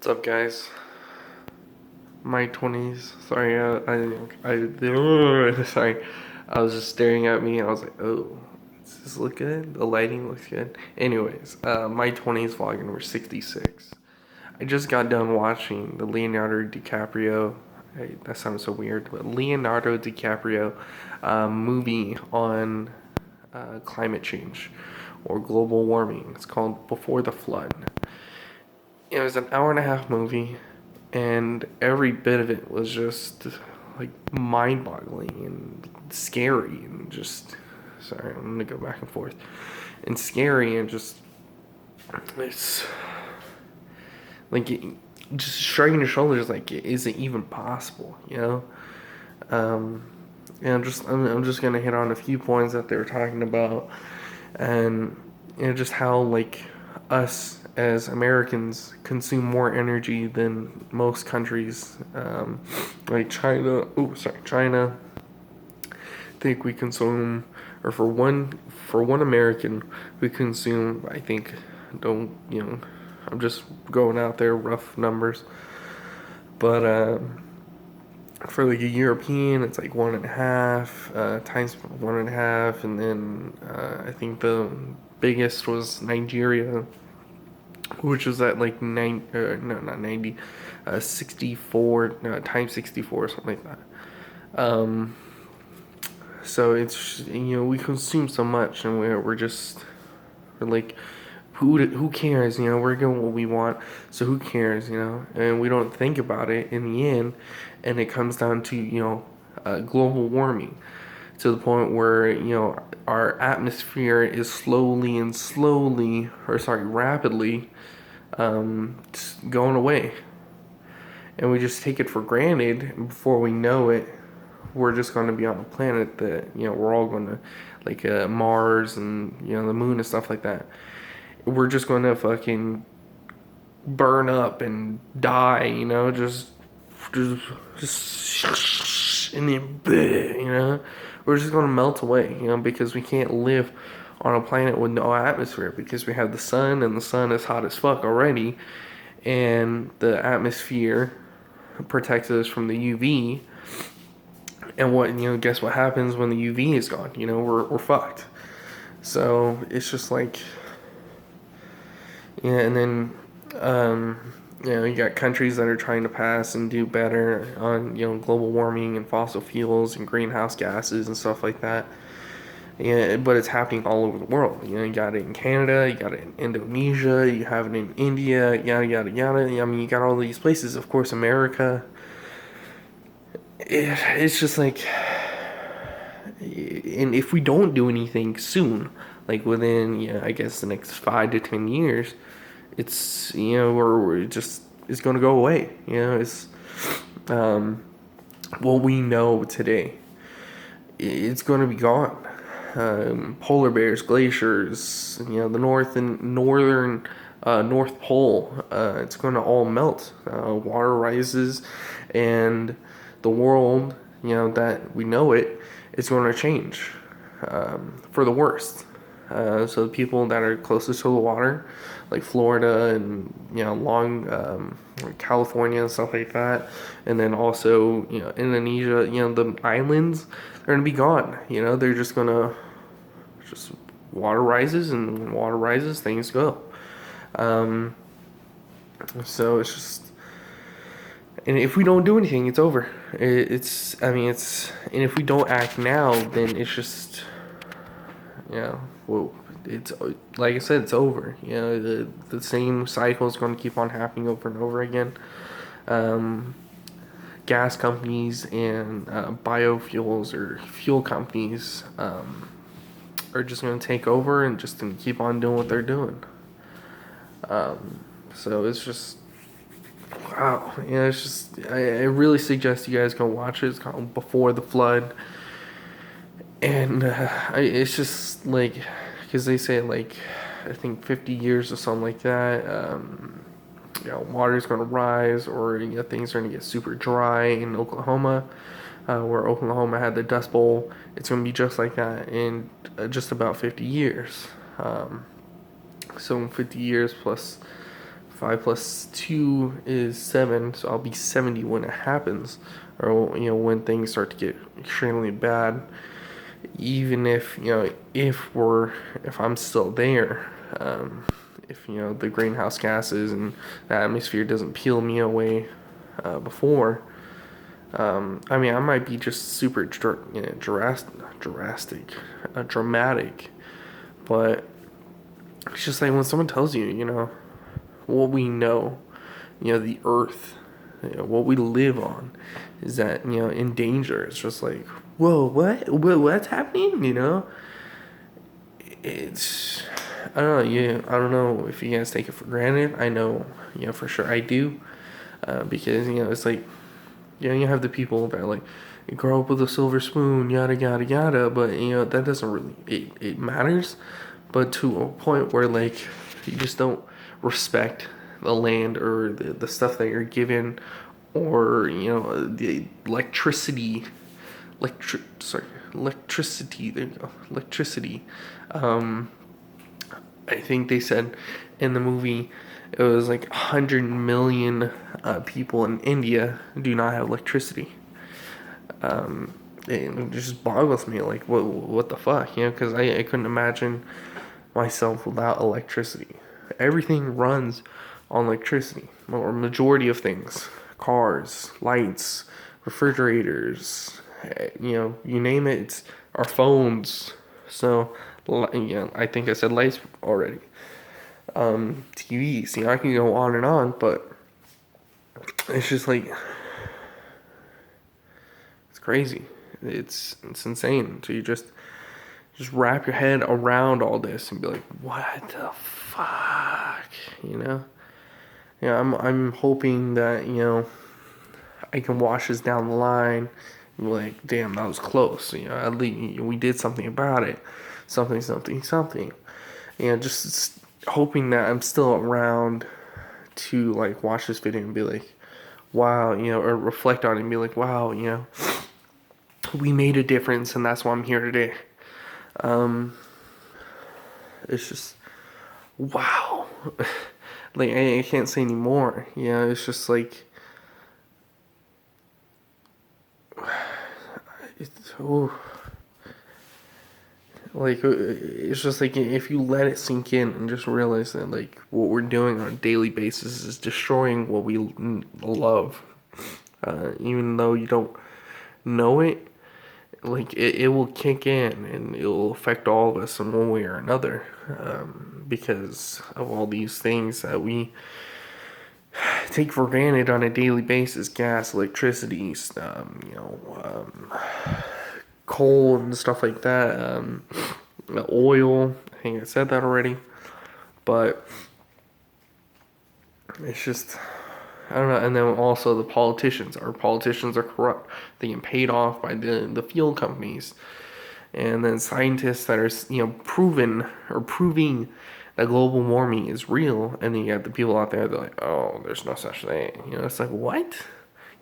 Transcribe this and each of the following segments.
What's up, guys? My 20s. Sorry, sorry. I was just staring at me. I was like, oh, does this look good? The lighting looks good. Anyways, my 20s vlog number 66. I just got done watching the Leonardo DiCaprio. Hey, that sounds so weird, but Leonardo DiCaprio movie on climate change or global warming. It's called Before the Flood. It was an hour and a half movie, and every bit of it was just like mind-boggling and scary and just sorry, I'm gonna go back and forth and scary and just it's like just shrugging your shoulders like is it even possible, you know? Um, and I'm just gonna hit on a few points that they were talking about, and just how like us as Americans consume more energy than most countries, like China. Oh, sorry, China. I think we consume, or for one American, we consume. I think don't I'm just going out there rough numbers, but for like a European, it's like one and a half times one and a half, and then I think the biggest was Nigeria, which was at like no, not 90, 64 times 64 something like that. Um, so it's we consume so much, and we're like who cares, we're doing what we want, so who cares, and we don't think about it in the end, and it comes down to global warming, to the point where our atmosphere is rapidly going away, and we just take it for granted. And before we know it, we're just going to be on a planet that we're all going to like Mars and the moon and stuff like that. We're just going to fucking burn up and die, just and then we're just going to melt away, because we can't live on a planet with no atmosphere, because we have the sun, and the sun is hot as fuck already, and the atmosphere protects us from the UV. And guess what happens when the UV is gone? We're fucked. So it's just like, yeah, and then you got countries that are trying to pass and do better on global warming and fossil fuels and greenhouse gases and stuff like that. Yeah, but it's happening all over the world. You got it in Canada, you got it in Indonesia, you have it in India, yada yada yada. I mean, you got all these places. Of course, America. It's just like, and if we don't do anything soon, like within I guess the next 5 to 10 years, it's we're just it's gonna go away. It's um, what we know today. It's gonna be gone. Polar bears, glaciers, the northern North Pole. It's gonna all melt. Water rises, and the world, that we know it, is going to change for the worst. So the people that are closest to the water, like Florida and long California and stuff like that, and then also Indonesia, the islands, they're gonna be gone. They're just gonna just water rises, and when water rises, things go. Um, so it's just. And if we don't do anything, it's over. And if we don't act now, then it's just, well, it's like I said, it's over. The same cycle is going to keep on happening over and over again. Gas companies and biofuels or fuel companies are just going to take over and just going to keep on doing what they're doing. So it's just. Wow, it's just I really suggest you guys go watch it. It's called Before the Flood, and it's just like, because they say like I think 50 years or something like that. Water's gonna rise, or things are gonna get super dry in Oklahoma, where Oklahoma had the Dust Bowl. It's gonna be just like that in just about 50 years. So 50 years plus 5 plus 2 is 7, so I'll be 70 when it happens, or when things start to get extremely bad. Even if if I'm still there, if the greenhouse gases and the atmosphere doesn't peel me away before. I mean, I might be just super dramatic, but it's just like when someone tells you, what we know, the earth, what we live on is that, in danger. It's just like, whoa, what's happening? It's, I don't know, I don't know if you guys take it for granted. I know, for sure I do, because, it's like, you have the people that like grow up with a silver spoon, yada yada yada, but that doesn't really it matters, but to a point where like you just don't respect the land or the stuff that you're given, or the electricity, there you go, electricity. I think they said in the movie it was like 100 million people in India do not have electricity. It just boggles me, like what the fuck, because I couldn't imagine myself without electricity. Everything runs on electricity, or majority of things, cars, lights, refrigerators, you name it, it's our phones. So I think I said lights already. TVs, I can go on and on, but it's just like, it's crazy. It's insane. So you just wrap your head around all this and be like, what the fuck, Yeah, I'm hoping that I can wash this down the line and be like, damn, that was close. At least we did something about it. Something. Just hoping that I'm still around to like watch this video and be like, wow, or reflect on it and be like, wow, we made a difference, and that's why I'm here today. It's just, wow. Like, I can't say anymore. It's just like, it's just like, if you let it sink in and just realize that like what we're doing on a daily basis is destroying what we love, even though you don't know it, like it will kick in and it will affect all of us in one way or another, because of all these things that we take for granted on a daily basis: gas, electricity, coal and stuff like that, oil. I think I said that already, but it's just, I don't know. And then also the politicians. Our politicians are corrupt. They get paid off by the fuel companies, and then scientists that are proving that global warming is real. And then you have the people out there, they're like, oh, there's no such thing. It's like, what?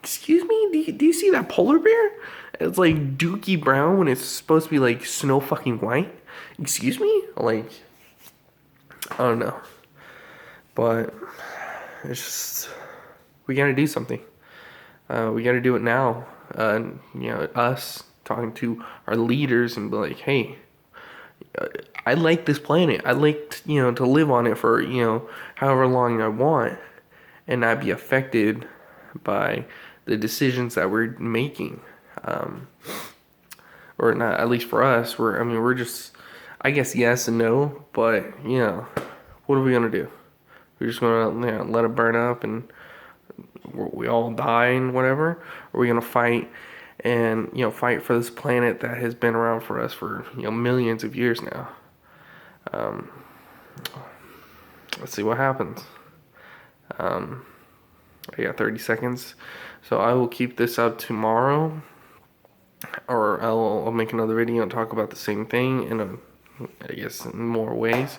Excuse me? Do you see that polar bear? It's like dookie brown when it's supposed to be like snow fucking white. Excuse me? Like, I don't know. But it's just, we gotta do something. We gotta do it now. Us talking to our leaders and be like, hey, I like this planet. I like to live on it for however long I want, and not be affected by the decisions that we're making. Or not, at least for us. We're just, I guess, yes and no, but what are we gonna do? We're just gonna let it burn up and we all die and whatever? Or are we gonna fight and fight for this planet that has been around for us for millions of years now? Let's see what happens. I got 30 seconds, so I will keep this up tomorrow, or I'll make another video and talk about the same thing in more ways.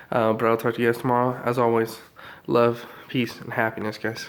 But I'll talk to you guys tomorrow. As always, love, peace, and happiness, guys.